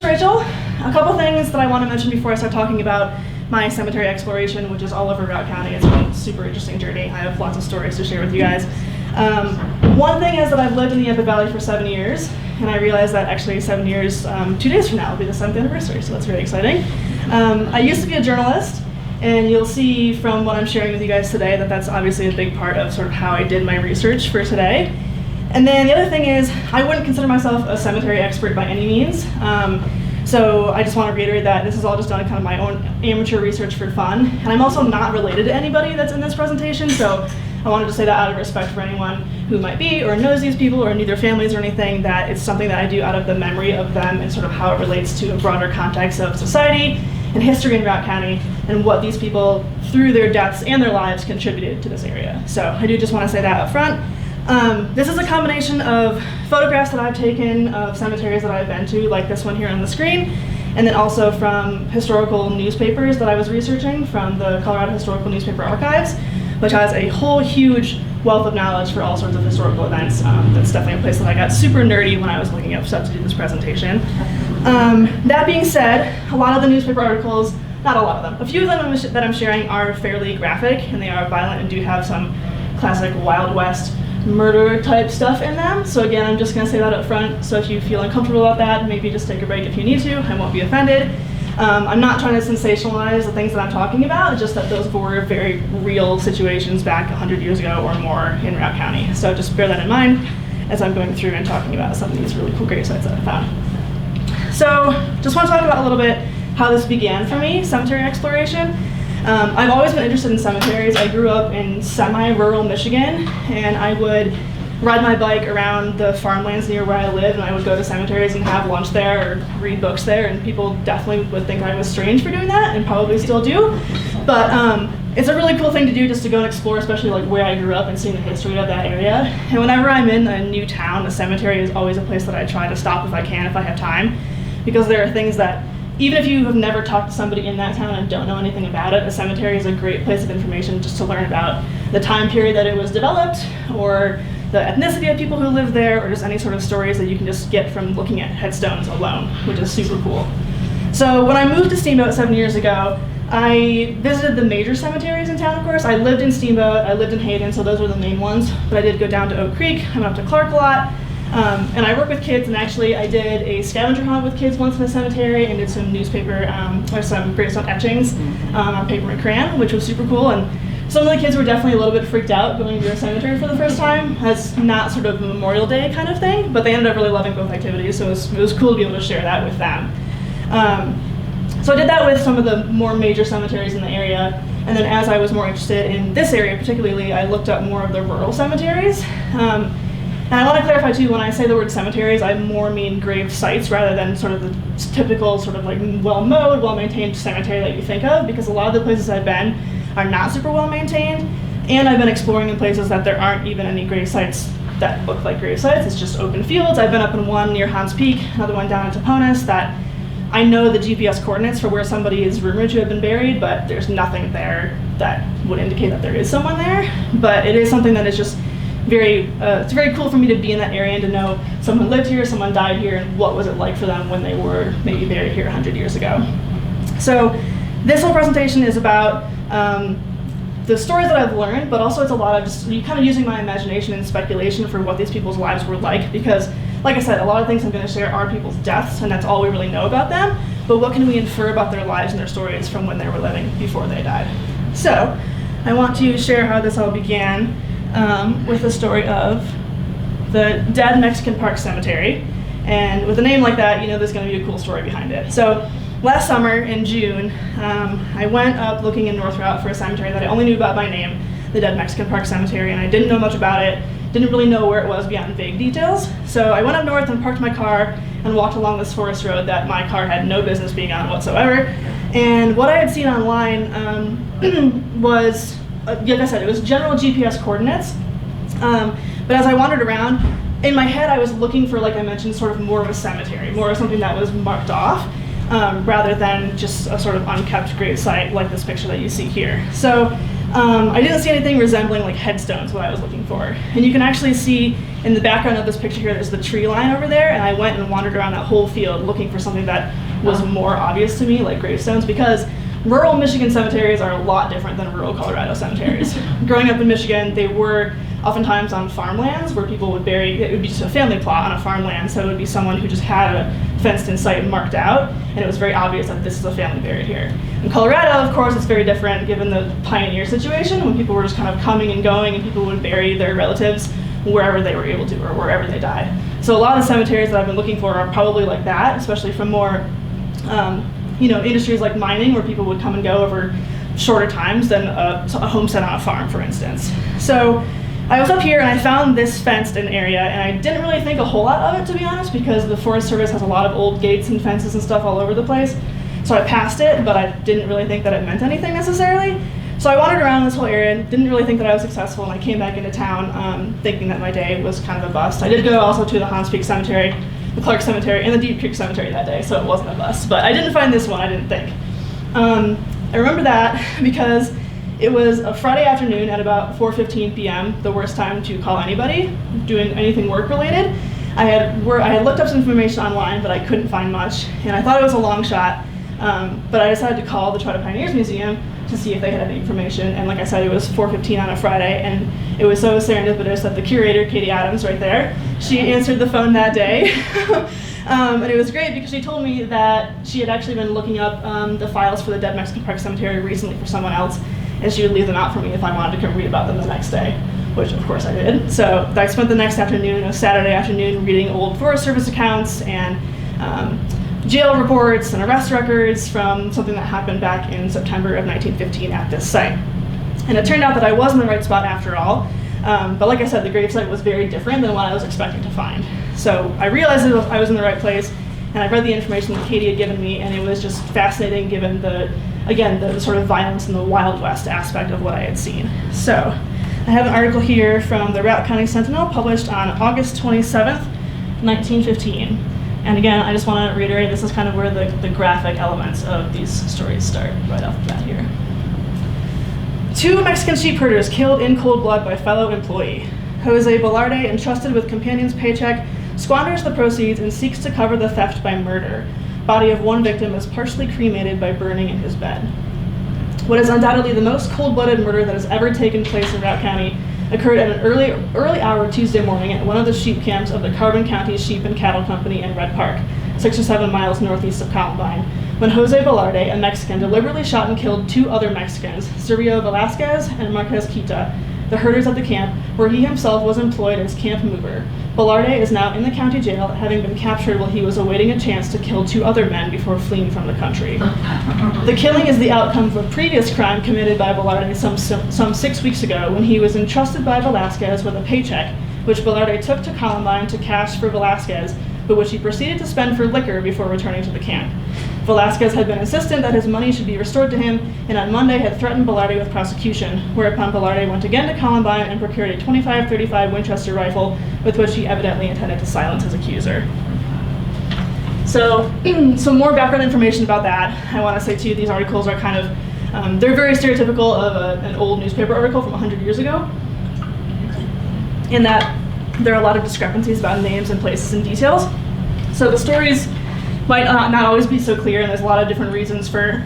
Rachel, a couple things that I want to mention before I start talking about my cemetery exploration, which is all over Routt County. It's been a super interesting journey. I have lots of stories to share with you guys. One thing is that I've lived in the Yampa Valley for 7 years, and I realized that actually 7 years, 2 days from now will be the 7th anniversary, so that's very exciting. I used to be a journalist, and you'll see from what I'm sharing with you guys today that that's obviously a big part of sort of how I did my research for today. And then the other thing is, I wouldn't consider myself a cemetery expert by any means. So I just want to reiterate that this is all just done kind of my own amateur research for fun. And I'm also not related to anybody that's in this presentation, so I wanted to say that out of respect for anyone who might be or knows these people or knew their families or anything, that it's something that I do out of the memory of them and sort of how it relates to a broader context of society and history in Routt County and what these people, through their deaths and their lives, contributed to this area. So I do just want to say that up front. This is a combination of photographs that I've taken of cemeteries that I've been to, like this one here on the screen, and then also from historical newspapers that I was researching from the Colorado Historical Newspaper Archives, which has a whole huge wealth of knowledge for all sorts of historical events. That's definitely a place that I got super nerdy when I was looking up stuff to do this presentation. That being said, a lot of the newspaper articles, not a lot of them, a few of them that I'm sharing are fairly graphic, and they are violent and do have some classic Wild West murder type stuff in them. So again, I'm just gonna say that up front. So if you feel uncomfortable about that, maybe just take a break if you need to. I won't be offended. I'm not trying to sensationalize the things that I'm talking about. It's just that those were very real situations back 100 years ago or more in Routt County. So just bear that in mind as I'm going through and talking about some of these really cool grave sites that I found. So just want to talk about a little bit how this began for me, cemetery exploration. I've always been interested in cemeteries. I grew up in semi-rural Michigan, and I would ride my bike around the farmlands near where I live, and I would go to cemeteries and have lunch there or read books there, and people definitely would think I was strange for doing that, and probably still do. But it's a really cool thing to do, just to go and explore, especially like where I grew up and seeing the history of that area. And whenever I'm in a new town, a cemetery is always a place that I try to stop if I can, if I have time, because there are things that, even if you have never talked to somebody in that town and don't know anything about it, a cemetery is a great place of information just to learn about the time period that it was developed, or the ethnicity of people who live there, or just any sort of stories that you can just get from looking at headstones alone, which is super cool. So when I moved to Steamboat 7 years ago, I visited the major cemeteries in town, of course. I lived in Steamboat, I lived in Hayden, so those were the main ones, but I did go down to Oak Creek, I went up to Clark a lot. And I work with kids, and actually I did a scavenger hunt with kids once in the cemetery and did some newspaper, or some gravestone etchings on paper and crayon, which was super cool. And some of the kids were definitely a little bit freaked out going to a cemetery for the first time. As not sort of a Memorial Day kind of thing, but they ended up really loving both activities, so it was cool to be able to share that with them. So I did that with some of the more major cemeteries in the area, and then as I was more interested in this area particularly, I looked up more of the rural cemeteries. And I want to clarify too, when I say the word cemeteries, I more mean grave sites rather than sort of the typical sort of like well-mowed, well-maintained cemetery that you think of, because a lot of the places I've been are not super well-maintained, and I've been exploring in places that there aren't even any grave sites that look like grave sites. It's just open fields. I've been up in one near Hans Peak, another one down in Toponis that I know the GPS coordinates for where somebody is rumored to have been buried, but there's nothing there that would indicate that there is someone there. But it is something that is just it's very cool for me to be in that area and to know someone lived here, someone died here, and what was it like for them when they were maybe buried here 100 years ago. So this whole presentation is about the stories that I've learned, but also it's a lot of just kind of using my imagination and speculation for what these people's lives were like, because like I said, a lot of things I'm going to share are people's deaths, and that's all we really know about them, but what can we infer about their lives and their stories from when they were living before they died. So I want to share how this all began with the story of the Dead Mexican Park Cemetery. And with a name like that, you know there's going to be a cool story behind it. So last summer in June, I went up looking in North Routt for a cemetery that I only knew about by name, the Dead Mexican Park Cemetery, and I didn't know much about it, didn't really know where it was beyond vague details. So I went up north and parked my car and walked along this forest road that my car had no business being on whatsoever. And what I had seen online was, like I said, it was general GPS coordinates, but as I wandered around, in my head I was looking for, like I mentioned, sort of more of a cemetery, more of something that was marked off, rather than just a sort of unkept grave site like this picture that you see here. So I didn't see anything resembling like headstones, what I was looking for. And you can actually see in the background of this picture here, there's the tree line over there, and I went and wandered around that whole field looking for something that was more obvious to me, like gravestones, because rural Michigan cemeteries are a lot different than rural Colorado cemeteries. Growing up in Michigan, they were oftentimes on farmlands where people would bury, it would be just a family plot on a farmland, so it would be someone who just had a fenced-in site marked out, and it was very obvious that this is a family buried here. In Colorado, of course, it's very different given the pioneer situation, when people were just kind of coming and going, and people would bury their relatives wherever they were able to, or wherever they died. So a lot of the cemeteries that I've been looking for are probably like that, especially from more industries like mining, where people would come and go over shorter times than a homestead on a farm, for instance. So I was up here and I found this fenced-in area, and I didn't really think a whole lot of it, to be honest, because the Forest Service has a lot of old gates and fences and stuff all over the place. So I passed it, but I didn't really think that it meant anything necessarily. So I wandered around this whole area, didn't really think that I was successful, and I came back into town thinking that my day was kind of a bust. I did go also to the Hans Peak Cemetery, the Clark Cemetery, and the Deep Creek Cemetery that day, so it wasn't a bust. But I didn't find this one, I didn't think. I remember that because it was a Friday afternoon at about 4:15 p.m., the worst time to call anybody doing anything work-related. I had looked up some information online, but I couldn't find much, and I thought it was a long shot, but I decided to call the Trotter Pioneers Museum to see if they had any information, and like I said, it was 4:15 on a Friday, and it was so serendipitous that the curator, Katie Adams, right there, she answered the phone that day. And it was great because she told me that she had actually been looking up the files for the Dead Mexican Park Cemetery recently for someone else, and she would leave them out for me if I wanted to come read about them the next day, which of course I did. So I spent the next afternoon, a Saturday afternoon, reading old Forest Service accounts and jail reports and arrest records from something that happened back in September of 1915 at this site. And it turned out that I was in the right spot after all, but like I said, the gravesite was very different than what I was expecting to find. So I realized that I was in the right place, and I read the information that Katie had given me, and it was just fascinating given the sort of violence and the Wild West aspect of what I had seen. So I have an article here from the Routt County Sentinel published on August 27th, 1915. And again, I just want to reiterate, this is kind of where the graphic elements of these stories start right off the bat here. 2 Mexican sheep herders killed in cold blood by fellow employee. Jose Velarde, entrusted with companion's paycheck, squanders the proceeds and seeks to cover the theft by murder. Body of one victim is partially cremated by burning in his bed. What is undoubtedly the most cold-blooded murder that has ever taken place in Routt County occurred at an early hour Tuesday morning at one of the sheep camps of the Carbon County Sheep and Cattle Company in Red Park, 6 or 7 miles northeast of Columbine, when Jose Velarde, a Mexican, deliberately shot and killed 2 other Mexicans, Sergio Velasquez and Marquez Quita, the herders at the camp, where he himself was employed as camp mover. Velarde is now in the county jail, having been captured while he was awaiting a chance to kill 2 other men before fleeing from the country. The killing is the outcome of a previous crime committed by Velarde some 6 weeks ago, when he was entrusted by Velasquez with a paycheck, which Velarde took to Columbine to cash for Velasquez, but which he proceeded to spend for liquor before returning to the camp. Velasquez had been insistent that his money should be restored to him, and on Monday had threatened Velarde with prosecution, whereupon Velarde went again to Columbine and procured a .25-35 Winchester rifle, with which he evidently intended to silence his accuser. So, some more background information about that. I want to say too, these articles are kind of, they're very stereotypical of an old newspaper article from 100 years ago, in that there are a lot of discrepancies about names and places and details. So the stories might not always be so clear, and there's a lot of different reasons for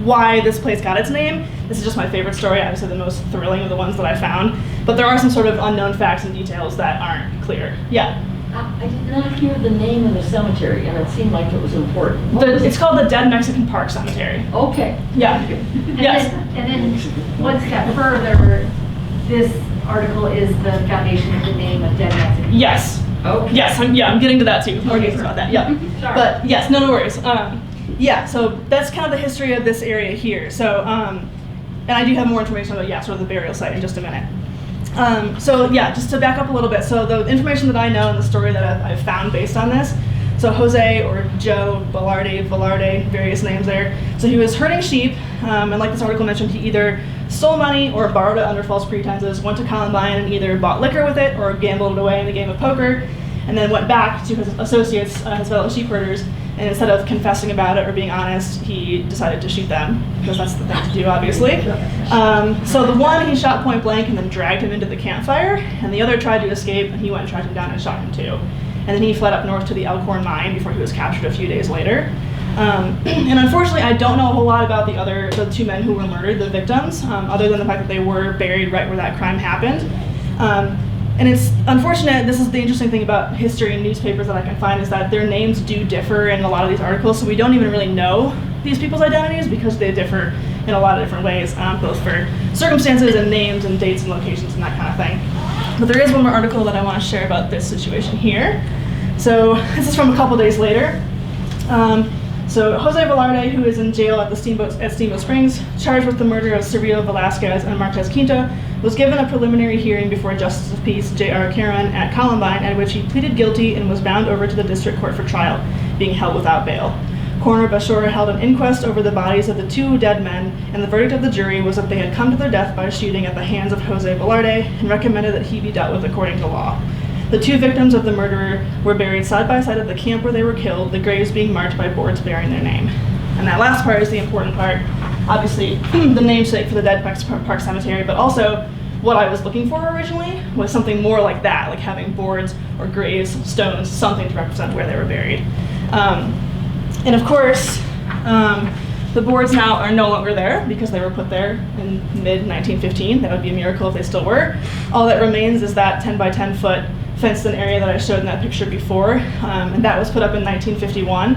why this place got its name. This is just my favorite story, obviously the most thrilling of the ones that I found, but there are some sort of unknown facts and details that aren't clear. Yeah? I did not hear the name of the cemetery, and it seemed like it was important. It's called the Dead Mexican Park Cemetery. Okay. Yeah. Yes. And then one step further, this article is the foundation of the name of Dead Mexican. Yes. Okay. Yes, I'm getting to that too. More details about that. Yeah. Sorry. But yes, no worries. Yeah, so that's kind of the history of this area here. So, and I do have more information about, sort of the burial site in just a minute. So yeah, just to back up a little bit. So the information that I know and the story that I've found based on this. So Jose, or Joe, Velarde, various names there. So he was herding sheep, and like this article mentioned, he either stole money or borrowed it under false pretenses, went to Columbine and either bought liquor with it or gambled it away in the game of poker, and then went back to his associates, his fellow sheep herders, And instead of confessing about it or being honest, he decided to shoot them, because that's the thing to do, obviously. So the one, he shot point blank and then dragged him into the campfire, and the other tried to escape, and he went and tracked him down and shot him too. And then he fled up north to the Elkhorn mine before he was captured a few days later. And unfortunately, I don't know a whole lot about the two men who were murdered, the victims, other than the fact that they were buried right where that crime happened. And it's unfortunate, this is the interesting thing about history and newspapers that I can find, is that their names do differ in a lot of these articles, so we don't even really know these people's identities because they differ in a lot of different ways, both for circumstances and names and dates and locations and that kind of thing. But there is one more article that I want to share about this situation here. So this is from a couple days later. So Jose Velarde, who is in jail at Steamboat Springs, charged with the murder of Sergio Velasquez and Marquez Quinta, was given a preliminary hearing before Justice of Peace J.R. Caron at Columbine, at which he pleaded guilty and was bound over to the district court for trial, being held without bail. Coroner Bashor held an inquest over the bodies of the two dead men, and the verdict of the jury was that they had come to their death by shooting at the hands of Jose Velarde, and recommended that he be dealt with according to law. The two victims of the murderer were buried side by side at the camp where they were killed, the graves being marked by boards bearing their name. And that last part is the important part. Obviously, the namesake for the Dead Park Cemetery, but also what I was looking for originally was something more like that, like having boards or graves, stones, something to represent where they were buried. And of course, the boards now are no longer there because they were put there in mid-1915. That would be a miracle if they still were. All that remains is that 10 by 10 foot fenced-in area that I showed in that picture before, and that was put up in 1951.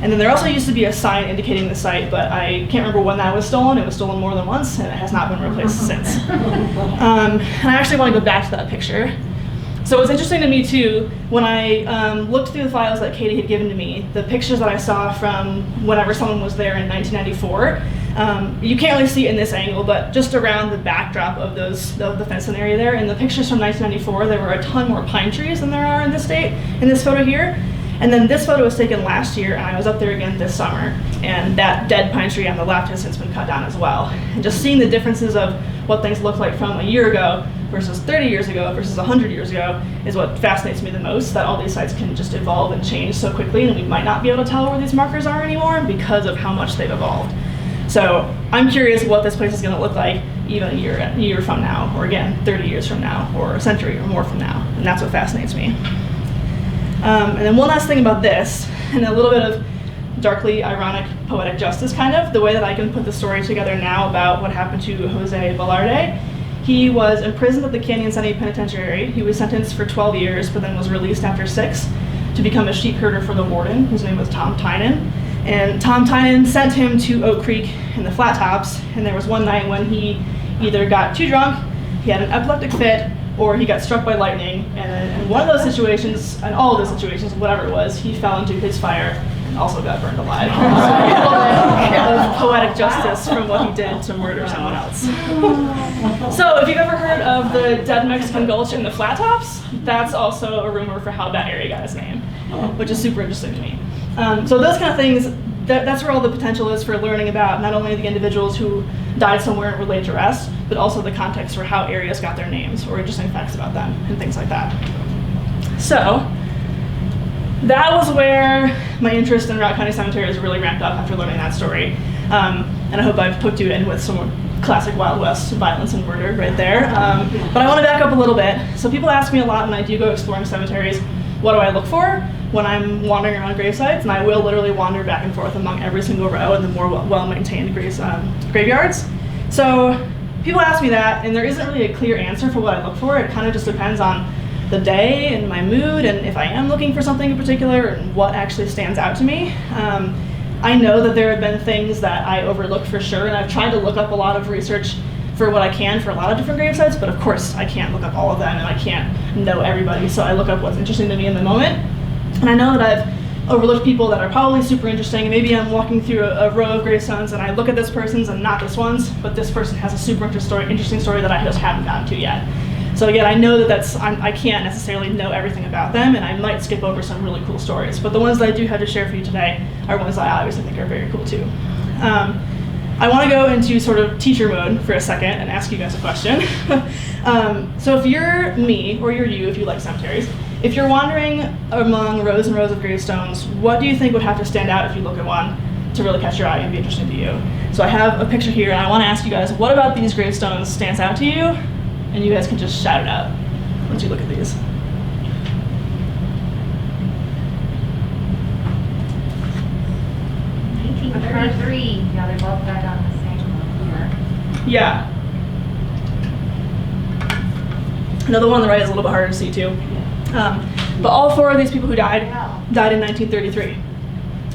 And then there also used to be a sign indicating the site, but I can't remember when that was stolen. It was stolen more than once, and it has not been replaced since. And I actually want to go back to that picture. So it was interesting to me too, when I looked through the files that Katie had given to me, the pictures that I saw from whenever someone was there in 1994, you can't really see it in this angle, but just around the backdrop of the fenced-in area there, in the pictures from 1994, there were a ton more pine trees than there are in this photo here. And then this photo was taken last year, and I was up there again this summer, and that dead pine tree on the left has since been cut down as well. And just seeing the differences of what things look like from a year ago versus 30 years ago versus 100 years ago is what fascinates me the most, that all these sites can just evolve and change so quickly, and we might not be able to tell where these markers are anymore because of how much they've evolved. So I'm curious what this place is going to look like even a year from now, or again, 30 years from now, or a century or more from now, and that's what fascinates me. And then one last thing about this, and a little bit of darkly ironic poetic justice kind of, the way that I can put the story together now about what happened to Jose Velarde. He was imprisoned at the Canyon City Penitentiary. He was sentenced for 12 years, but then was released after 6 to become a sheep herder for the warden, whose name was Tom Tynan. And Tom Tynan sent him to Oak Creek in the Flat Tops, and there was one night when he either got too drunk, he had an epileptic fit, or he got struck by lightning, and in one of those situations, and all of those situations, whatever it was, he fell into his fire and also got burned alive. So a little bit of poetic justice from what he did to murder someone else. So if you've ever heard of the Dead Mexican Gulch in the Flat Tops, that's also a rumor for how that area got its name, which is super interesting to me. So those kind of things, that's where all the potential is for learning about not only the individuals who died somewhere and were laid to rest, but also the context for how areas got their names or interesting facts about them and things like that. So that was where my interest in Routt County Cemeteries really ramped up after learning that story. And I hope I've poked you in with some classic Wild West violence and murder right there. But I want to back up a little bit. So people ask me a lot when I do go exploring cemeteries, what do I look for when I'm wandering around grave sites? And I will literally wander back and forth among every single row in the more well-maintained graveyards. So people ask me that, and there isn't really a clear answer for what I look for. It kind of just depends on the day and my mood, and if I am looking for something in particular, and what actually stands out to me. I know that there have been things that I overlook for sure, and I've tried to look up a lot of research for what I can for a lot of different grave sites, but of course I can't look up all of them, and I can't know everybody, so I look up what's interesting to me in the moment. And I know that I've overlooked people that are probably super interesting, and maybe I'm walking through a row of gravestones and I look at this person's and not this one's, but this person has a super interesting story that I just haven't gotten to yet. So again, I know that I can't necessarily know everything about them, and I might skip over some really cool stories, but the ones that I do have to share for you today are ones that I obviously think are very cool too. I want to go into sort of teacher mode for a second and ask you guys a question. So if you're me, or you're you if you like cemeteries, if you're wandering among rows and rows of gravestones, what do you think would have to stand out if you look at one to really catch your eye and be interesting to you? So I have a picture here, and I want to ask you guys, what about these gravestones stands out to you? And you guys can just shout it out once you look at these. Yeah, they both died on the same year. Yeah. Another one on the right is a little bit harder to see too. But all 4 of these people who died in 1933.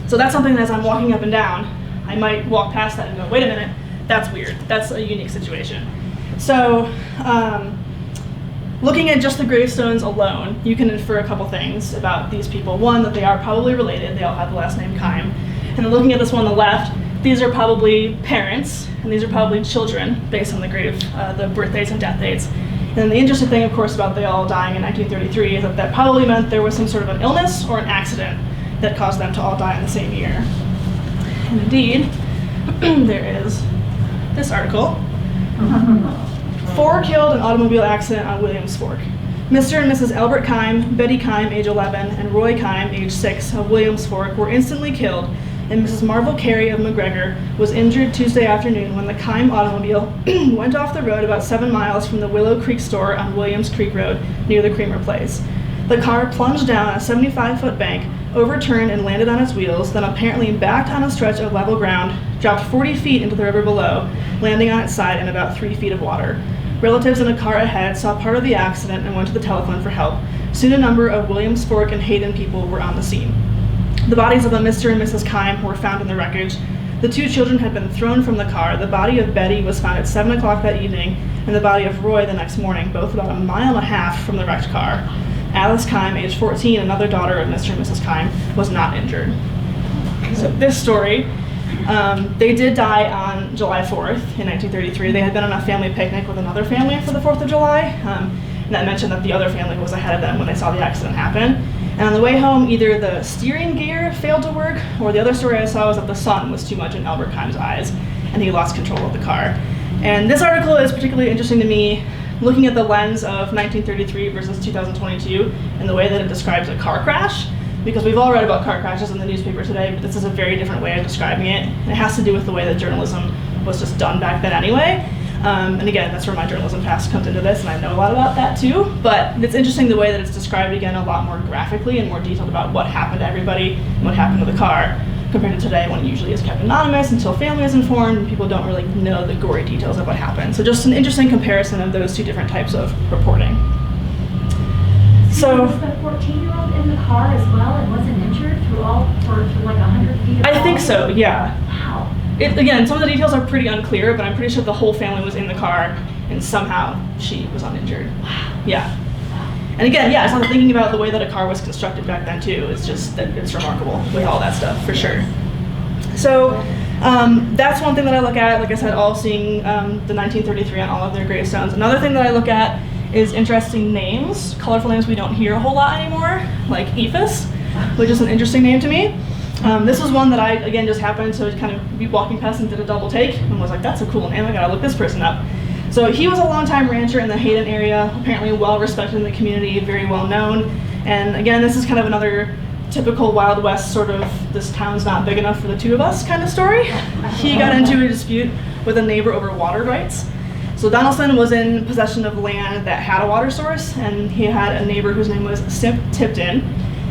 So that's something that as I'm walking up and down, I might walk past that and go, wait a minute, that's weird. That's a unique situation. So looking at just the gravestones alone, you can infer a couple things about these people. One, that they are probably related. They all have the last name Keim. And then looking at this one on the left, these are probably parents, and these are probably children based on the birth dates and death dates. And then the interesting thing, of course, about they all dying in 1933 is that that probably meant there was some sort of an illness or an accident that caused them to all die in the same year. And indeed, there is this article. 4 killed in automobile accident on Williams Fork. Mr. and Mrs. Albert Keim, Betty Keim, age 11, and Roy Keim, age 6, of Williams Fork were instantly killed, and Mrs. Marvel Carey of McGregor was injured Tuesday afternoon when the Keim automobile went off the road about 7 miles from the Willow Creek store on Williams Creek Road near the Creamer Place. The car plunged down a 75-foot bank, overturned and landed on its wheels, then apparently backed on a stretch of level ground, dropped 40 feet into the river below, landing on its side in about 3 feet of water. Relatives in a car ahead saw part of the accident and went to the telephone for help. Soon a number of Williams Fork and Hayden people were on the scene. The bodies of the Mr. and Mrs. Keim were found in the wreckage. The 2 children had been thrown from the car. The body of Betty was found at 7 o'clock that evening, and the body of Roy the next morning, both about 1.5 miles from the wrecked car. Alice Keim, age 14, another daughter of Mr. and Mrs. Keim, was not injured. So this story, they did die on July 4th in 1933. They had been on a family picnic with another family for the 4th of July, and that mentioned that the other family was ahead of them when they saw the accident happen. And on the way home, either the steering gear failed to work, or the other story I saw was that the sun was too much in Albert Keim's eyes, and he lost control of the car. And this article is particularly interesting to me, looking at the lens of 1933 versus 2022, and the way that it describes a car crash, because we've all read about car crashes in the newspaper today, but this is a very different way of describing it, and it has to do with the way that journalism was just done back then anyway. And again, that's where my journalism past comes into this, and I know a lot about that too, but it's interesting the way that it's described again a lot more graphically and more detailed about what happened to everybody and what happened to the car, compared to today when it usually is kept anonymous until family is informed and people don't really know the gory details of what happened. So just an interesting comparison of those 2 different types of reporting. So was the 14-year-old in the car as well and wasn't injured for like 100 feet? I think so, yeah. Wow. Again, some of the details are pretty unclear, but I'm pretty sure the whole family was in the car and somehow she was uninjured. Wow. Yeah. And again, yeah, it's not thinking about the way that a car was constructed back then too. It's just that it's remarkable with all that stuff, for sure. So that's one thing that I look at, like I said, all seeing the 1933 on all of their gravestones. Another thing that I look at is interesting names, colorful names we don't hear a whole lot anymore, like Ephus, which is an interesting name to me. This was one that I, again, just happened to kind of be walking past and did a double take and was like, that's a cool name, I gotta look this person up. So he was a longtime rancher in the Hayden area, apparently well respected in the community, very well known. And again, this is kind of another typical Wild West sort of, this town's not big enough for the 2 of us kind of story. He got into a dispute with a neighbor over water rights. So Donaldson was in possession of land that had a water source, and he had a neighbor whose name was Tipton.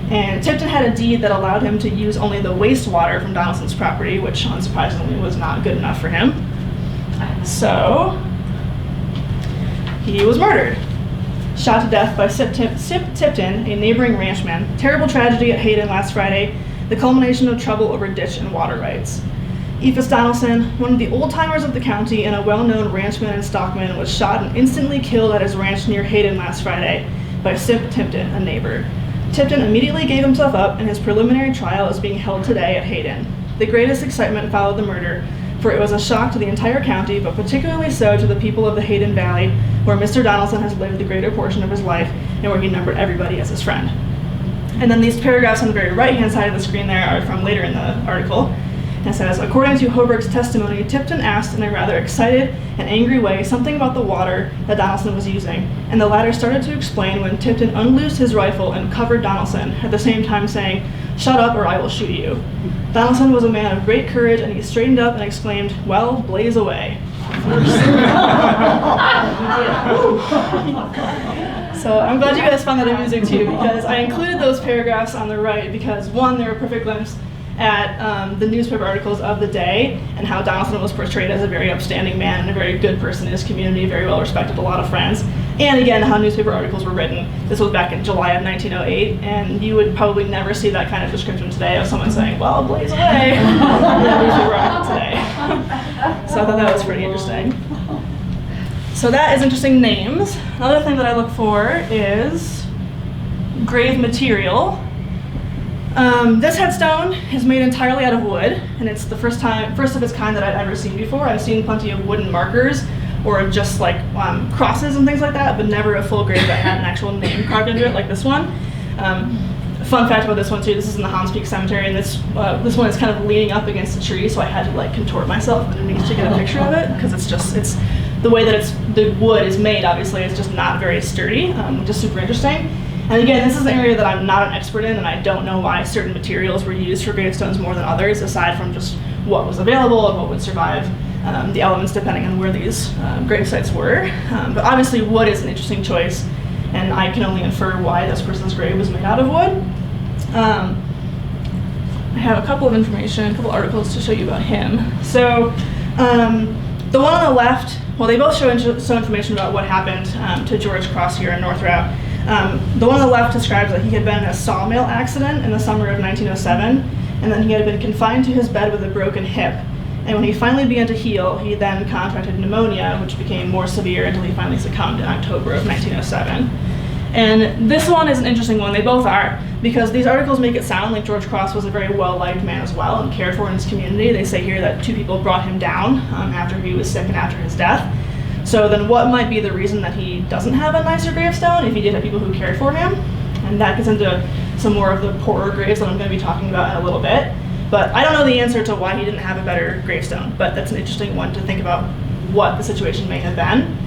And Tipton had a deed that allowed him to use only the wastewater from Donaldson's property, which unsurprisingly was not good enough for him. So he was murdered, shot to death by Sip Tipton, a neighboring ranchman. Terrible tragedy at Hayden last Friday, the culmination of trouble over ditch and water rights. Ephus Donaldson, one of the old-timers of the county and a well-known ranchman and stockman, was shot and instantly killed at his ranch near Hayden last Friday by Sip Tipton, a neighbor. Tipton immediately gave himself up, and his preliminary trial is being held today at Hayden. The greatest excitement followed the murder, for it was a shock to the entire county, but particularly so to the people of the Hayden Valley, where Mr. Donaldson has lived the greater portion of his life, and where he numbered everybody as his friend. And then these paragraphs on the very right-hand side of the screen there are from later in the article. And it says, according to Hoberg's testimony, Tipton asked in a rather excited and angry way something about the water that Donaldson was using, and the latter started to explain when Tipton unloosed his rifle and covered Donaldson, at the same time saying, "Shut up or I will shoot you." Donaldson was a man of great courage, and he straightened up and exclaimed, "Well, blaze away." So I'm glad you guys found that amusing too, because I included those paragraphs on the right because, one, they're a perfect glimpse at the newspaper articles of the day and how Donaldson was portrayed as a very upstanding man and a very good person in his community, very well respected, a lot of friends. And again, how newspaper articles were written. This was back in July of 1908, and you would probably never see that kind of description today of someone saying, "Well, blaze away," in a newspaper article today. So I thought that was pretty interesting. So that is interesting names. Another thing that I look for is grave material. This headstone is made entirely out of wood, and it's the first of its kind that I've ever seen before. I've seen plenty of wooden markers or just like crosses and things like that, but never a full grave that had an actual name carved into it like this one. Fun fact about this one too, this is in the Hans Peak Cemetery, and this one is kind of leaning up against a tree, so I had to like contort myself underneath to get a picture of it, because it's the way that the wood is made, obviously, is just not very sturdy, which is super interesting. And again, this is an area that I'm not an expert in, and I don't know why certain materials were used for gravestones more than others, aside from just what was available and what would survive the elements depending on where these grave sites were. But obviously wood is an interesting choice, and I can only infer why this person's grave was made out of wood. I have a couple articles to show you about him. So the one on the left, well, they both show some information about what happened to George Cross here in North Routt. The one on the left describes that he had been in a sawmill accident in the summer of 1907, and then he had been confined to his bed with a broken hip. And when he finally began to heal, he then contracted pneumonia, which became more severe until he finally succumbed in October of 1907. And this one is an interesting one, they both are, because these articles make it sound like George Cross was a very well-liked man as well and cared for in his community. They say here that 2 people brought him down after he was sick and after his death. So then what might be the reason that he doesn't have a nicer gravestone if he did have people who cared for him? And that gets into some more of the poorer graves that I'm going to be talking about in a little bit. But I don't know the answer to why he didn't have a better gravestone, but that's an interesting one to think about what the situation may have been.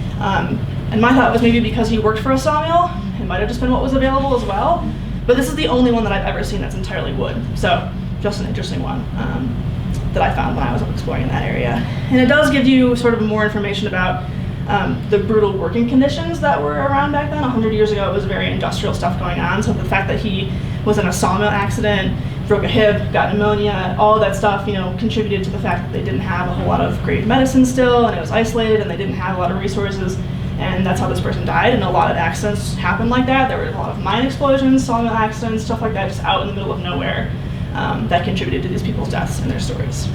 And my thought was maybe because he worked for a sawmill, it might have just been what was available as well. But this is the only one that I've ever seen that's entirely wood. So just an interesting one that I found when I was exploring in that area. And it does give you sort of more information about the brutal working conditions that were around back then. 100 years ago, it was very industrial stuff going on. So the fact that he was in a sawmill accident, broke a hip, got pneumonia, all of that stuff, contributed to the fact that they didn't have a whole lot of great medicine still, and it was isolated, and they didn't have a lot of resources. And that's how this person died, and a lot of accidents happened like that. There were a lot of mine explosions, sawmill accidents, stuff like that, just out in the middle of nowhere, that contributed to these people's deaths and their stories.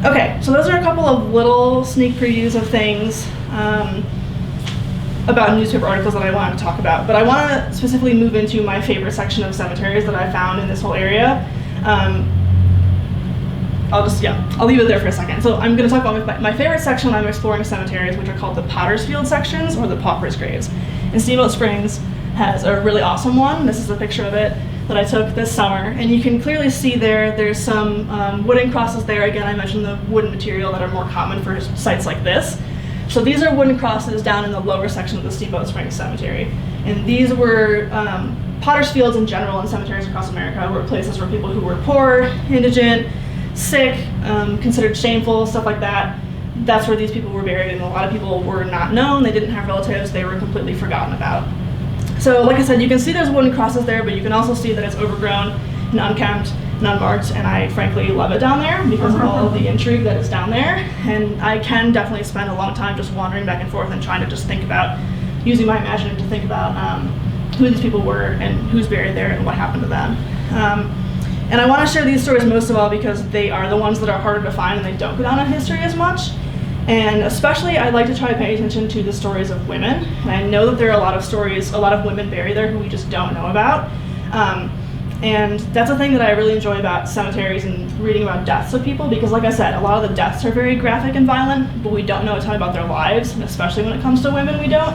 Okay, so those are a couple of little sneak previews of things about newspaper articles that I wanted to talk about. But I want to specifically move into my favorite section of cemeteries that I found in this whole area. I'll leave it there for a second. So I'm going to talk about my favorite section when I'm exploring cemeteries, which are called the Potter's Field sections, or the Paupers' Graves. And Steamboat Springs has a really awesome one. This is a picture of it that I took this summer. And you can clearly see there's some wooden crosses there. Again, I mentioned the wooden material that are more common for sites like this. So these are wooden crosses down in the lower section of the Steamboat Springs Cemetery. And these were Potter's Fields in general, and cemeteries across America were places where people who were poor, indigent, sick, considered shameful, stuff like that. That's where these people were buried, and a lot of people were not known. They didn't have relatives. They were completely forgotten about. So like I said, you can see there's wooden crosses there, but you can also see that it's overgrown and unkempt and unmarked, and I frankly love it down there because of all of the intrigue that is down there. And I can definitely spend a long time just wandering back and forth and trying to just think about, using my imagination to think about who these people were and who's buried there and what happened to them. And I want to share these stories most of all because they are the ones that are harder to find and they don't go down in history as much. And especially I'd like to try to pay attention to the stories of women. And I know that there are a lot of women buried there who we just don't know about. And that's a thing that I really enjoy about cemeteries and reading about deaths of people, because like I said, a lot of the deaths are very graphic and violent, but we don't know a ton about their lives, and especially when it comes to women, we don't.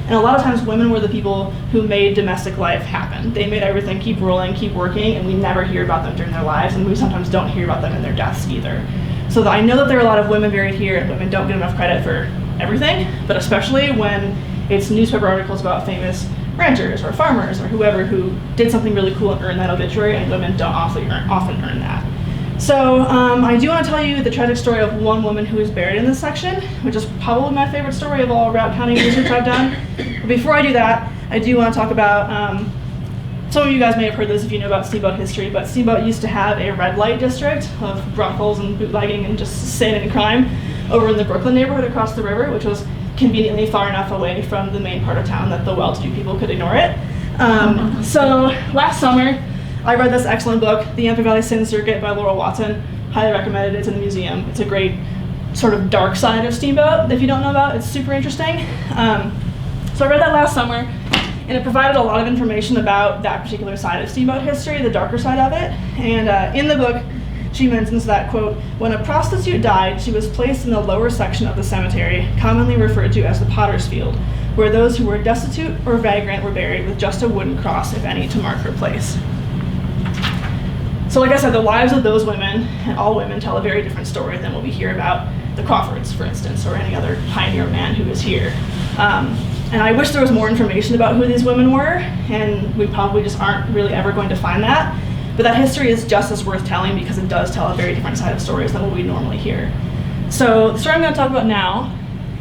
And a lot of times women were the people who made domestic life happen. They made everything keep rolling, keep working, and we never hear about them during their lives, and we sometimes don't hear about them in their deaths either. So I know that there are a lot of women buried here, and women don't get enough credit for everything, but especially when it's newspaper articles about famous ranchers or farmers or whoever who did something really cool and earned that obituary, and women don't often earn that. So I do want to tell you the tragic story of one woman who is buried in this section, which is probably my favorite story of all Routt County research I've done. But before I do that, I do want to talk about, some of you guys may have heard this if you know about Steamboat history, but Steamboat used to have a red light district of brothels and bootlegging and just sin and crime over in the Brooklyn neighborhood across the river, which was conveniently far enough away from the main part of town that the well-to-do people could ignore it. So last summer, I read this excellent book, The Yampa Valley Sin Circuit by Laurel Watson. Highly recommended. It's in the museum. It's a great sort of dark side of Steamboat that if you don't know about. It's super interesting. So I read that last summer, and it provided a lot of information about that particular side of Steamboat history, the darker side of it. And in the book, she mentions that, quote, when a prostitute died, she was placed in the lower section of the cemetery, commonly referred to as the Potter's Field, where those who were destitute or vagrant were buried with just a wooden cross, if any, to mark her place. So like I said, the lives of those women, and all women, tell a very different story than what we hear about the Crawfords, for instance, or any other pioneer man who is here. And I wish there was more information about who these women were, and we probably just aren't really ever going to find that. But that history is just as worth telling because it does tell a very different side of stories than what we normally hear. So the story I'm going to talk about now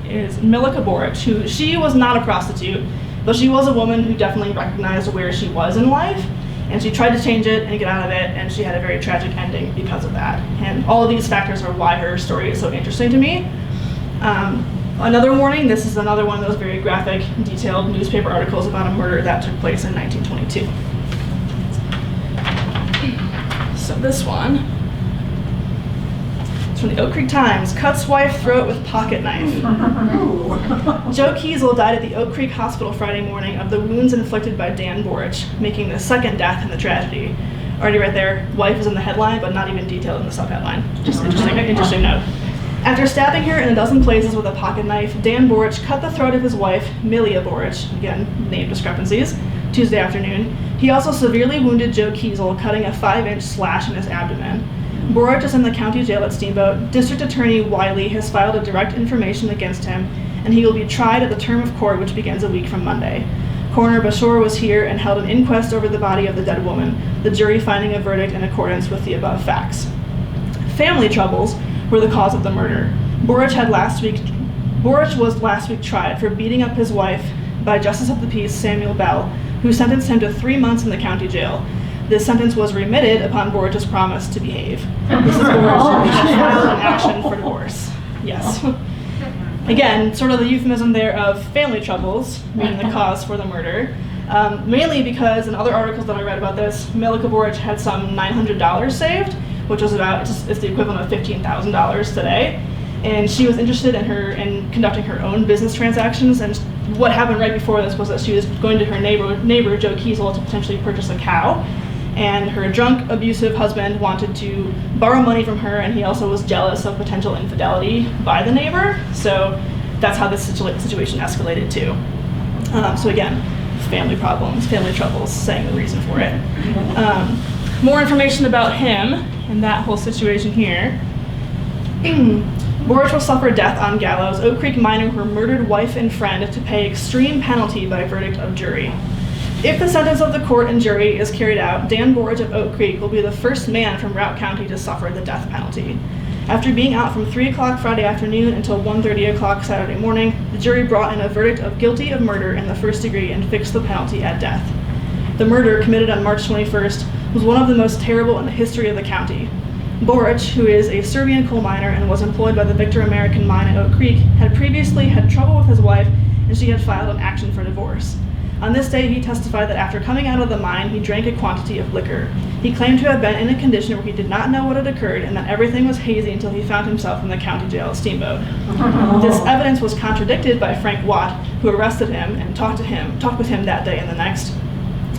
is Milica Boric, who she was not a prostitute, but she was a woman who definitely recognized where she was in life. And she tried to change it and get out of it, and she had a very tragic ending because of that. And all of these factors are why her story is so interesting to me. Another warning, this is another one of those very graphic, detailed newspaper articles about a murder that took place in 1922. So this one, it's from the Oak Creek Times. Cuts wife throat with pocket knife. Joe Kiesel died at the Oak Creek Hospital Friday morning of the wounds inflicted by Dan Boric, making the second death in the tragedy. Already right there, wife is in the headline, but not even detailed in the subheadline. Just interesting note. After stabbing her in a dozen places with a pocket knife, Dan Boric cut the throat of his wife, Milia Boric, again, name discrepancies, Tuesday afternoon. He also severely wounded Joe Kiesel, cutting a 5-inch slash in his abdomen. Boric is in the county jail at Steamboat. District Attorney Wiley has filed a direct information against him, and he will be tried at the term of court, which begins a week from Monday. Coroner Bashor was here and held an inquest over the body of the dead woman, the jury finding a verdict in accordance with the above facts. Family troubles were the cause of the murder. Boric was last week tried for beating up his wife by Justice of the Peace Samuel Bell, who sentenced him to 3 months in the county jail. This sentence was remitted upon Boric's promise to behave. This is Boric filed an action for divorce. Yes. Again, sort of the euphemism there of family troubles, meaning the cause for the murder. Mainly because in other articles that I read about this, Milica Boric had some $900 saved, which was it's the equivalent of $15,000 today. And she was interested in conducting her own business transactions. And what happened right before this was that she was going to her neighbor Joe Kiesel, to potentially purchase a cow. And her drunk, abusive husband wanted to borrow money from her, and he also was jealous of potential infidelity by the neighbor. So that's how this situation escalated too. So again, family problems, family troubles, saying the reason for it. More information about him and that whole situation here. Boric will suffer death on gallows. Oak Creek miner her murdered wife and friend to pay extreme penalty by verdict of jury. If the sentence of the court and jury is carried out, Dan Boric of Oak Creek will be the first man from Routt County to suffer the death penalty. After being out from 3 o'clock Friday afternoon until 1:30 o'clock Saturday morning, the jury brought in a verdict of guilty of murder in the first degree and fixed the penalty at death. The murder, committed on March 21st, was one of the most terrible in the history of the county. Boric, who is a Serbian coal miner and was employed by the Victor American Mine at Oak Creek, had previously had trouble with his wife, and she had filed an action for divorce. On this day, he testified that after coming out of the mine, he drank a quantity of liquor. He claimed to have been in a condition where he did not know what had occurred and that everything was hazy until he found himself in the county jail at Steamboat. This evidence was contradicted by Frank Watt, who arrested him and talked with him that day and the next.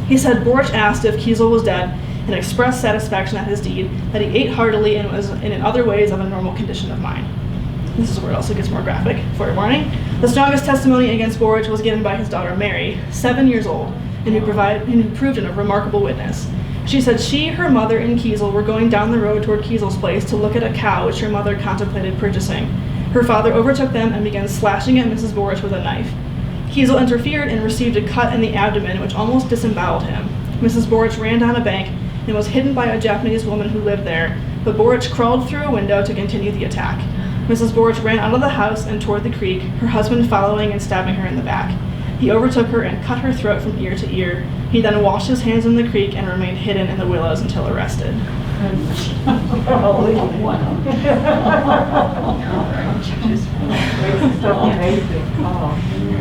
He said Boric asked if Kiesel was dead and expressed satisfaction at his deed, that he ate heartily and was in other ways of a normal condition of mind. This is where it also gets more graphic, for warning. The strongest testimony against Borich was given by his daughter Mary, 7 years old, and who proved a remarkable witness. She said she, her mother, and Kiesel were going down the road toward Kiesel's place to look at a cow which her mother contemplated purchasing. Her father overtook them and began slashing at Mrs. Borich with a knife. Kiesel interfered and received a cut in the abdomen which almost disemboweled him. Mrs. Borich ran down a bank and was hidden by a Japanese woman who lived there, but Borich crawled through a window to continue the attack. Mrs. Borich ran out of the house and toward the creek, her husband following and stabbing her in the back. He overtook her and cut her throat from ear to ear. He then washed his hands in the creek and remained hidden in the willows until arrested.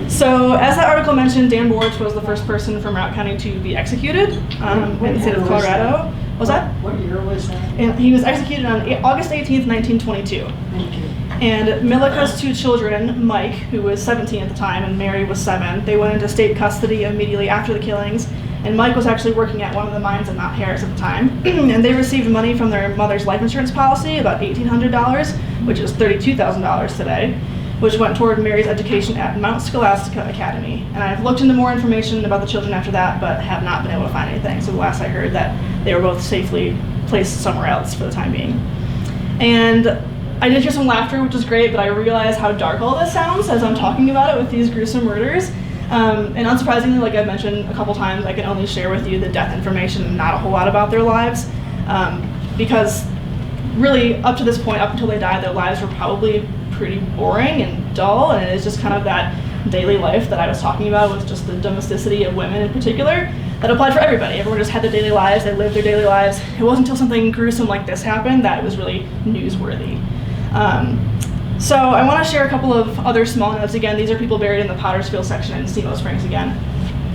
So, as that article mentioned, Dan Borich was the first person from Routt County to be executed in the state of Colorado. Was that? What year was that? And he was executed on August 18th, 1922. Thank you. And Millica's two children, Mike, who was 17 at the time, and Mary was 7, they went into state custody immediately after the killings. And Mike was actually working at one of the mines in Mount Harris at the time. And they received money from their mother's life insurance policy, about $1,800, which is $32,000 today, which went toward Mary's education at Mount Scholastica Academy. And I've looked into more information about the children after that, but have not been able to find anything. So the last I heard that they were both safely placed somewhere else for the time being. And I did hear some laughter, which is great, but I realize how dark all this sounds as I'm talking about it with these gruesome murders. And unsurprisingly, like I've mentioned a couple times, I can only share with you the death information and not a whole lot about their lives. Because really, up to this point, up until they died, their lives were probably pretty boring and dull, and it is just kind of that daily life that I was talking about with just the domesticity of women in particular that applied for everybody. Everyone just had their daily lives, they lived their daily lives. It wasn't until something gruesome like this happened that it was really newsworthy. So I want to share a couple of other small notes. Again, these are people buried in the Pottersfield section in Steamboat Springs again.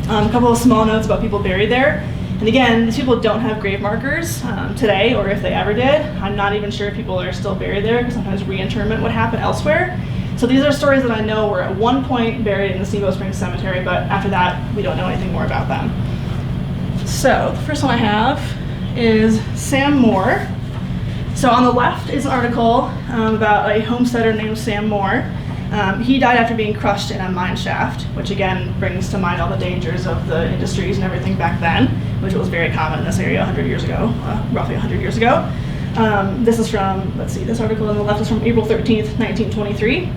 A couple of small notes about people buried there. And again, these people don't have grave markers today, or if they ever did. I'm not even sure if people are still buried there, because sometimes reinterment would happen elsewhere. So these are stories that I know were at one point buried in the Steamboat Springs Cemetery, but after that, we don't know anything more about them. So the first one I have is Sam Moore. So on the left is an article about a homesteader named Sam Moore. He died after being crushed in a mine shaft, which again brings to mind all the dangers of the industries and everything back then, which was very common in this area 100 years ago, roughly 100 years ago. This is from, let's see, this article on the left is from April 13th, 1923.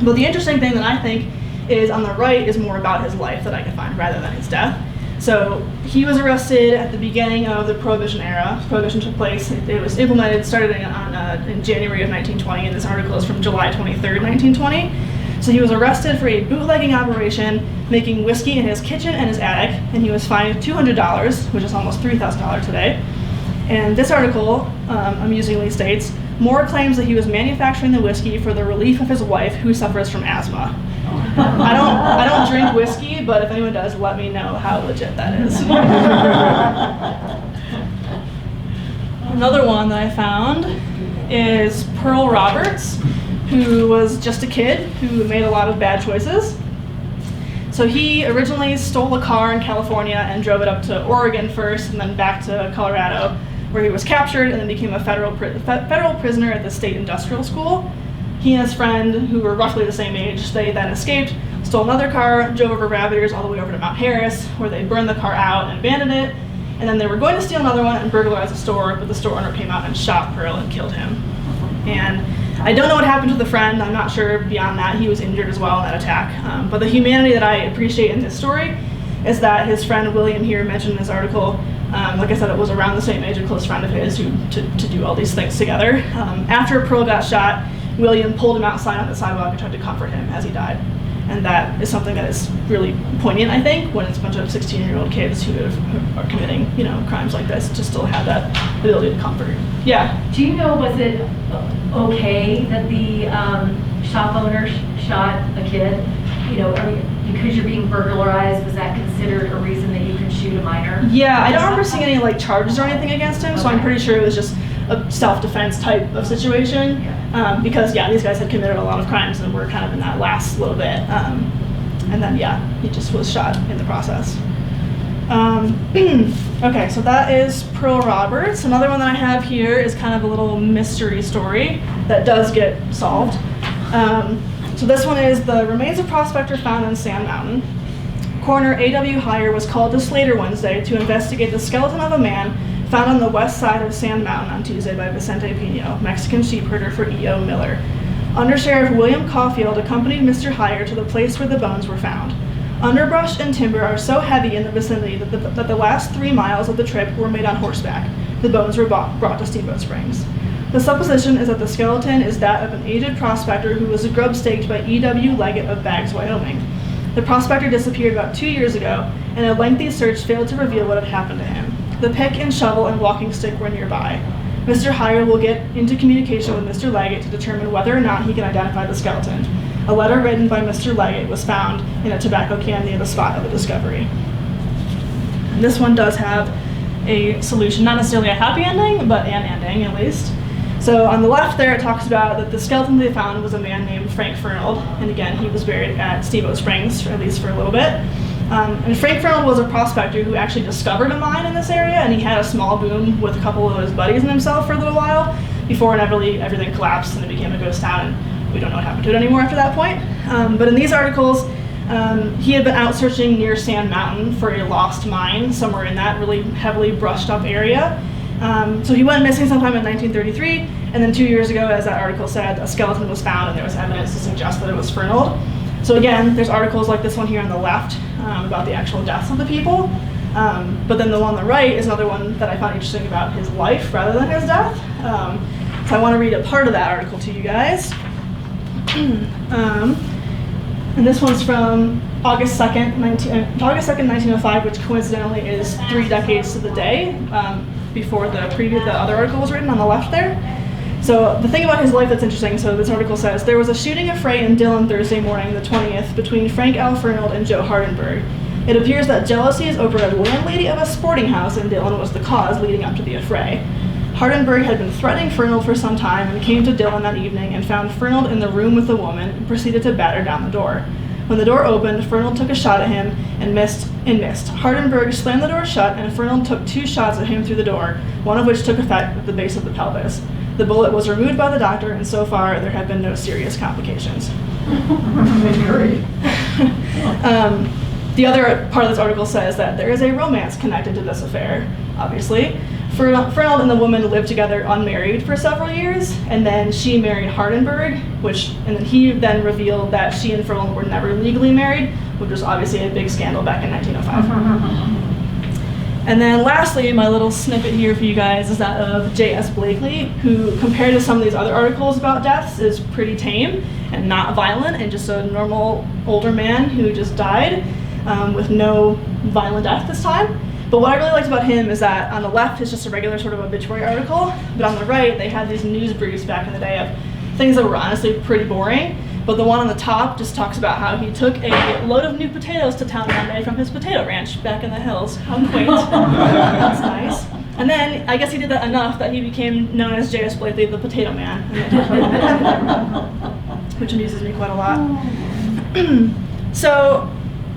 But the interesting thing that I think is on the right is more about his life that I could find rather than his death. So he was arrested at the beginning of the Prohibition era. Prohibition took place, it was implemented, started in January of 1920, and this article is from July 23rd, 1920. So he was arrested for a bootlegging operation, making whiskey in his kitchen and his attic, and he was fined $200, which is almost $3,000 today. And this article amusingly states, Moore claims that he was manufacturing the whiskey for the relief of his wife, who suffers from asthma. I don't drink whiskey, but if anyone does, let me know how legit that is. Another one that I found is Pearl Roberts, who was just a kid who made a lot of bad choices. So he originally stole a car in California and drove it up to Oregon first and then back to Colorado, where he was captured and then became a federal prisoner at the State Industrial School. He and his friend, who were roughly the same age, they then escaped, stole another car, drove over Rabbiters all the way over to Mount Harris, where they burned the car out and abandoned it. And then they were going to steal another one and burglarize a store, but the store owner came out and shot Pearl and killed him. And I don't know what happened to the friend. I'm not sure beyond that. He was injured as well in that attack. But the humanity that I appreciate in this story is that his friend William here mentioned in his article, like I said, it was around the same age, a close friend of his who to do all these things together. After Pearl got shot, William pulled him outside on the sidewalk and tried to comfort him as he died. And that is something that is really poignant, I think, when it's a bunch of 16-year-old kids who are committing, crimes like this, to still have that ability to comfort. Yeah? Do you know, was it okay that the shop owner shot a kid? Because you're being burglarized, was that considered a reason that you could shoot a minor? Yeah, I don't remember seeing any charges or anything against him, so I'm pretty sure it was just a self-defense type of situation. Because these guys had committed a lot of crimes and were kind of in that last little bit. And then he just was shot in the process. Okay, so that is Pearl Roberts. Another one that I have here is kind of a little mystery story that does get solved. So this one is the remains of Prospector found on Sand Mountain. Coroner A.W. Heyer was called to Slater Wednesday to investigate the skeleton of a man found on the west side of Sand Mountain on Tuesday by Vicente Pino, Mexican sheep herder for E.O. Miller. Undersheriff William Caulfield accompanied Mr. Heyer to the place where the bones were found. Underbrush and timber are so heavy in the vicinity that the last 3 miles of the trip were made on horseback. The bones were brought to Steamboat Springs. The supposition is that the skeleton is that of an aged prospector who was grub staked by E.W. Leggett of Baggs, Wyoming. The prospector disappeared about 2 years ago, and a lengthy search failed to reveal what had happened to him. The pick and shovel and walking stick were nearby. Mr. Heyer will get into communication with Mr. Leggett to determine whether or not he can identify the skeleton. A letter written by Mr. Leggett was found in a tobacco can near the spot of the discovery. And this one does have a solution, not necessarily a happy ending, but an ending at least. So on the left there, it talks about that the skeleton they found was a man named Frank Fernald, and again, he was buried at Steamboat Springs, at least for a little bit. And Frank Fernald was a prospector who actually discovered a mine in this area, and he had a small boom with a couple of his buddies and himself for a little while before inevitably everything collapsed and it became a ghost town, and we don't know what happened to it anymore after that point. But in these articles, he had been out searching near Sand Mountain for a lost mine somewhere in that really heavily brushed up area. So he went missing sometime in 1933, and then 2 years ago, as that article said, a skeleton was found and there was evidence to suggest that it was Fernald. So again, there's articles like this one here on the left about the actual deaths of the people, but then the one on the right is another one that I found interesting about his life rather than his death. So I want to read a part of that article to you guys. And this one's from August 2nd, 1905, which coincidentally is 3 decades to the day before the other article was written on the left there. So the thing about his life that's interesting, so this article says, there was a shooting affray in Dillon Thursday morning, the 20th, between Frank L. Fernald and Joe Hardenberg. It appears that jealousies over a landlady of a sporting house in Dillon was the cause leading up to the affray. Hardenberg had been threatening Fernald for some time and came to Dillon that evening and found Fernald in the room with the woman and proceeded to batter down the door. When the door opened, Fernald took a shot at him and missed. Hardenberg slammed the door shut and Fernald took 2 shots at him through the door, one of which took effect at the base of the pelvis. The bullet was removed by the doctor, and so far there have been no serious complications. The other part of this article says that there is a romance connected to this affair, obviously. Fernald and the woman lived together unmarried for several years, and then she married Hardenberg, and then he then revealed that she and Fernald were never legally married, which was obviously a big scandal back in 1905. And then lastly, my little snippet here for you guys is that of J.S. Blakely, who compared to some of these other articles about deaths is pretty tame and not violent and just a normal older man who just died with no violent death this time. But what I really liked about him is that on the left is just a regular sort of obituary article, but on the right they had these news briefs back in the day of things that were honestly pretty boring. But the one on the top just talks about how he took a load of new potatoes to town one day from his potato ranch back in the hills. How quaint. That's nice. And then I guess he did that enough that he became known as J.S. Blakely, the Potato Man, which amuses me quite a lot. So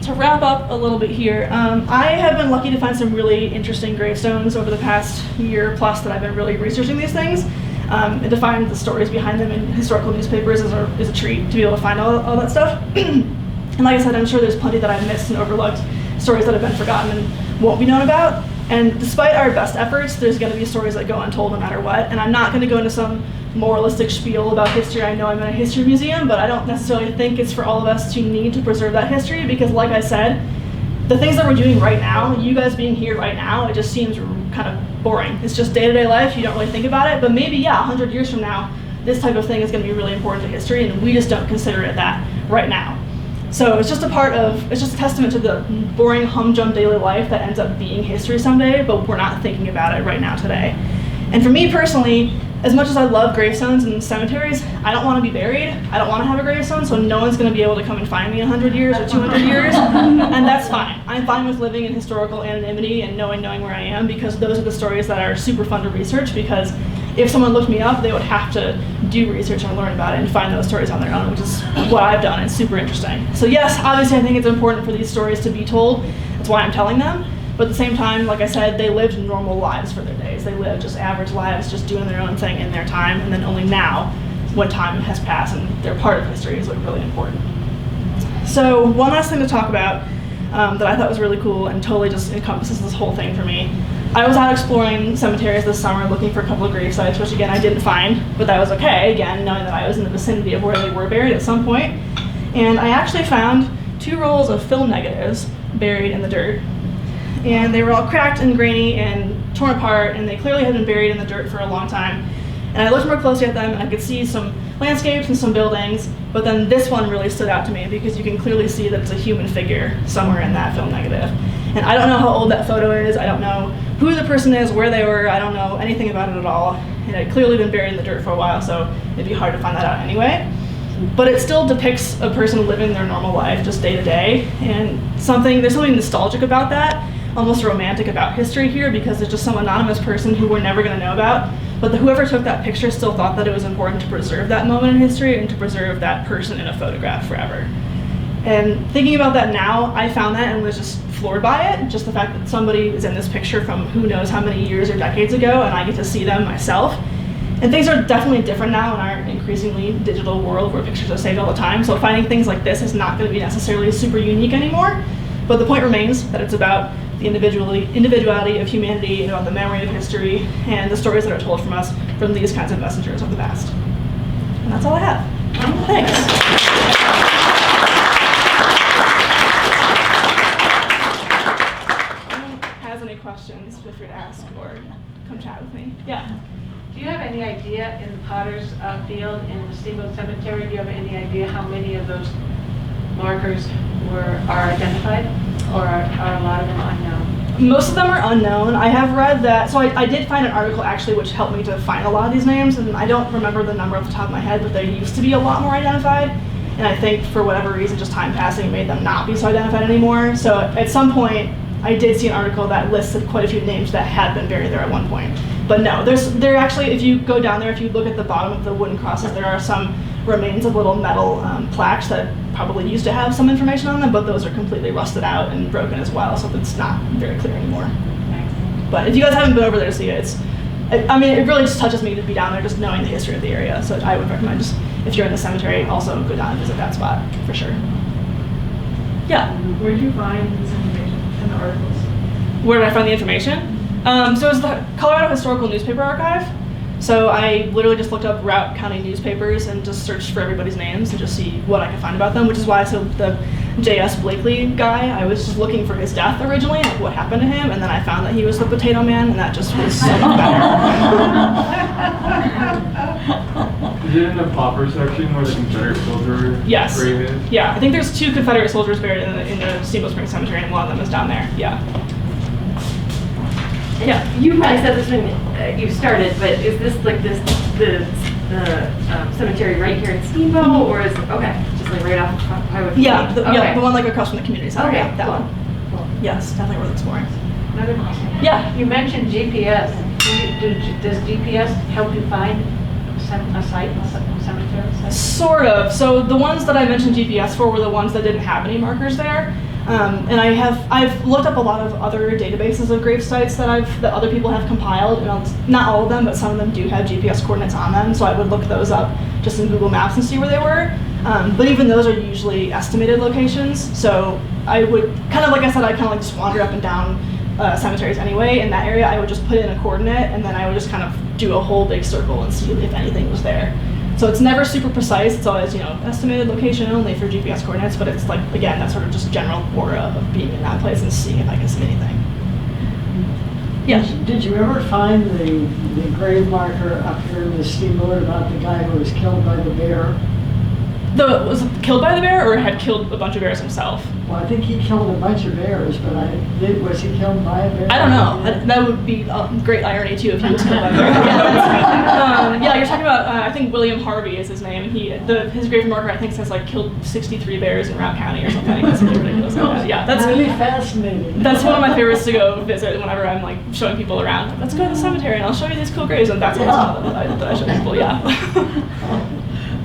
to wrap up a little bit here, I have been lucky to find some really interesting gravestones over the past year plus that I've been really researching these things. And to find the stories behind them in historical newspapers is a treat to be able to find all that stuff. And like I said, I'm sure there's plenty that I've missed and overlooked, stories that have been forgotten and won't be known about. And despite our best efforts, there's going to be stories that go untold no matter what. And I'm not going to go into some moralistic spiel about history. I know I'm in a history museum, but I don't necessarily think it's for all of us to need to preserve that history because, like I said, the things that we're doing right now, you guys being here right now, it just seems kind of boring. It's just day-to-day life, you don't really think about it, but maybe, yeah, 100 years from now, this type of thing is going to be really important to history, and we just don't consider it that right now. So it's just a testament to the boring, humdrum daily life that ends up being history someday, but we're not thinking about it right now today. And for me personally, as much as I love gravestones and cemeteries, I don't want to be buried. I don't want to have a gravestone, so no one's going to be able to come and find me in 100 years or 200 years, and that's fine. I'm fine with living in historical anonymity and knowing where I am, because those are the stories that are super fun to research, because if someone looked me up, they would have to do research and learn about it and find those stories on their own, which is what I've done. It's super interesting. So yes, obviously I think it's important for these stories to be told. That's why I'm telling them. But at the same time, like I said, they lived normal lives for their days. They lived just average lives, just doing their own thing in their time, and then only now when time has passed and they're part of history is like really important. So one last thing to talk about that I thought was really cool and totally just encompasses this whole thing for me. I was out exploring cemeteries this summer looking for a couple of grave sites, which again I didn't find, but that was okay, again, knowing that I was in the vicinity of where they were buried at some point. And I actually found 2 rolls of film negatives buried in the dirt. And they were all cracked and grainy and torn apart, and they clearly had been buried in the dirt for a long time. And I looked more closely at them, and I could see some landscapes and some buildings, but then this one really stood out to me because you can clearly see that it's a human figure somewhere in that film negative. And I don't know how old that photo is, I don't know who the person is, where they were, I don't know anything about it at all. It had clearly been buried in the dirt for a while, so it'd be hard to find that out anyway. But it still depicts a person living their normal life, just day to day, and there's something nostalgic about that, almost romantic about history here, because it's just some anonymous person who we're never going to know about, but whoever took that picture still thought that it was important to preserve that moment in history and to preserve that person in a photograph forever. And thinking about that now, I found that and was just floored by it, just the fact that somebody is in this picture from who knows how many years or decades ago, and I get to see them myself. And things are definitely different now in our increasingly digital world where pictures are saved all the time, so finding things like this is not going to be necessarily super unique anymore, but the point remains that it's about the individuality of humanity and about the memory of history and the stories that are told from us from these kinds of messengers of the past. And that's all I have. Thanks. If anyone has any questions, feel free to ask or come chat with me. Yeah. Do you have any idea in the Potter's Field in the Steamboat Cemetery, do you have any idea how many of those markers are identified, or are a lot of them unknown? Most of them are unknown. I have read that, so I did find an article actually which helped me to find a lot of these names, and I don't remember the number off the top of my head, but there used to be a lot more identified, and I think for whatever reason, just time passing made them not be so identified anymore. So at some point, I did see an article that listed quite a few names that had been buried there at one point. But no, there actually, if you go down there, if you look at the bottom of the wooden crosses, there are some remains of little metal plaques that probably used to have some information on them, but those are completely rusted out and broken as well, so it's not very clear anymore. But if you guys haven't been over there to see it, I mean, it really just touches me to be down there just knowing the history of the area, so I would recommend just, if you're in the cemetery, also go down and visit that spot, for sure. Yeah? Where did you find this information in the articles? Where did I find the information? So it was the Colorado Historical Newspaper Archive. So I literally just looked up Routt County newspapers and just searched for everybody's names and just see what I could find about them, which is why the J.S. Blakely guy, I was just looking for his death originally, like what happened to him, and then I found that he was the Potato Man, and that just was so much better. Is it in the pauper section where the Confederate soldier Yes. grave is? Yeah, I think there's 2 Confederate soldiers buried in the Steamboat Springs Cemetery, and one of them is down there. Yeah. Yeah. You probably said this when you started, but is this like the cemetery right here in Steamboat, or is okay, just like right off Highway 15? Yeah, Okay. the one like across from the community center. Okay, Yeah, that cool. one. Cool. Yes, definitely worth exploring. Another question. Yeah. You mentioned GPS. Does GPS help you find a site, a cemetery site? Sort of. So the ones that I mentioned GPS for were the ones that didn't have any markers there. And I've looked up a lot of other databases of grave sites that other people have compiled. And not all of them, but some of them do have GPS coordinates on them. So I would look those up just in Google Maps and see where they were. But even those are usually estimated locations. So I would kind of, like I said, I kind of like just wander up and down cemeteries anyway. In that area, I would just put in a coordinate, and then I would just kind of do a whole big circle and see if anything was there. So it's never super precise. It's always, estimated location only for GPS coordinates, but it's like, again, that sort of just general aura of being in that place and seeing if I can see anything. Yeah. Did you ever find the grave marker up here in the Steamboat about the guy who was killed by the bear? Was it killed by the bear, or had killed a bunch of bears himself? Well, I think he killed a bunch of bears, but was he killed by a bear? I don't know. That would be great irony too if he was killed by a bear. Yeah, you're talking about, I think William Harvey is his name. His grave marker I think says like killed 63 bears in Routt County or something. That's something ridiculous like that. Yeah, that's really fascinating. That's one of my favorites to go visit whenever I'm like showing people around. Like, let's go to the cemetery and I'll show you these cool graves, and that's one of them that I show people. Yeah.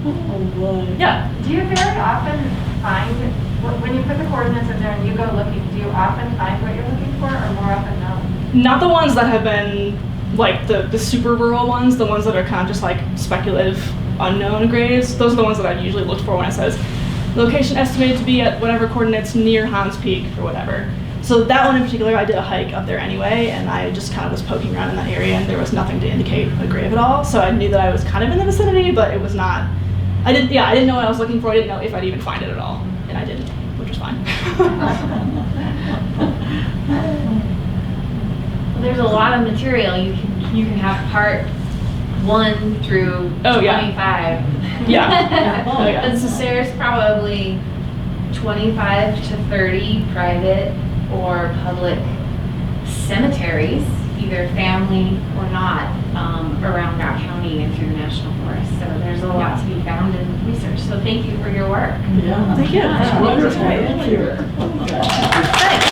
Oh boy. Yeah. Do you very often find, when you put the coordinates in there and you go looking, do you often find what you're looking for, or more often no? Not the ones that have been like the super rural ones, the ones that are kind of just like speculative unknown graves. Those are the ones that I've usually looked for when it says location estimated to be at whatever coordinates near Hans Peak or whatever. So that one in particular, I did a hike up there anyway, and I just kind of was poking around in that area, and there was nothing to indicate a grave at all. So I knew that I was kind of in the vicinity, but it was not. I didn't know what I was looking for. I didn't know if I'd even find it at all, and I didn't, which was fine. Well, there's a lot of material. You can have part 1 through 25. Yeah. Oh, yeah. And so there's probably 25 to 30 private or public cemeteries, either family or not, around Routt County and through the National Forest. So there's a lot to be found in research. So thank you for your work. Yeah. Thank you. That's wonderful. Thank you.